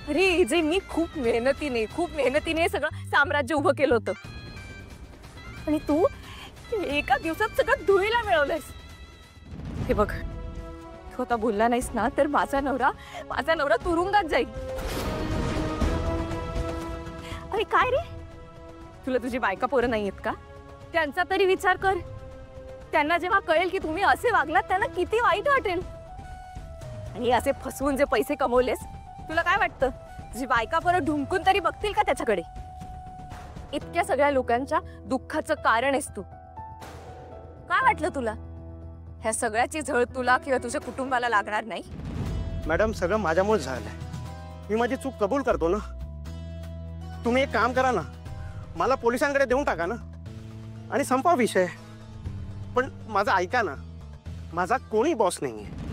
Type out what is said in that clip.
अरे जे मी खूप मेहनतीने सगळं साम्राज्य उभं केलं होतं आणि तू एका दिवसात सगळं धुळीला मिळवलंयस। हे बघ, तू आता बोलला नाहीस ना तर माझा नवरा तुरुंगात जाईल। अरे काय रे, तुला तुझी बायका पोरं नाही आहेत का? त्यांचा तरी विचार कर। त्यांना जेव्हा कळेल की तुम्ही असे वागलात त्यांना किती वाईट वाटेल। आणि असे फसवून जे पैसे कमवलेस, तुला काय वाटतं तुझी बायका पोरं ढुंकून तरी बघतील का त्याच्याकडे? इतक्या सगळ्या लोकांच्या दुःखाचं कारण आहेस तू। काय वाटलं तुला ह्या सगळ्याची झळ तुला किंवा तुझ्या कुटुंबाला लागणार नाही? मॅडम, सगळं माझ्यामुळे झालंय। मी माझी चूक कबूल करतो ना। तुम्ही एक काम करा ना, मला पोलिसांकडे देऊन टाका ना आणि संपवा विषय। पण माझं ऐका ना, माझा कोणी बॉस नाहीये।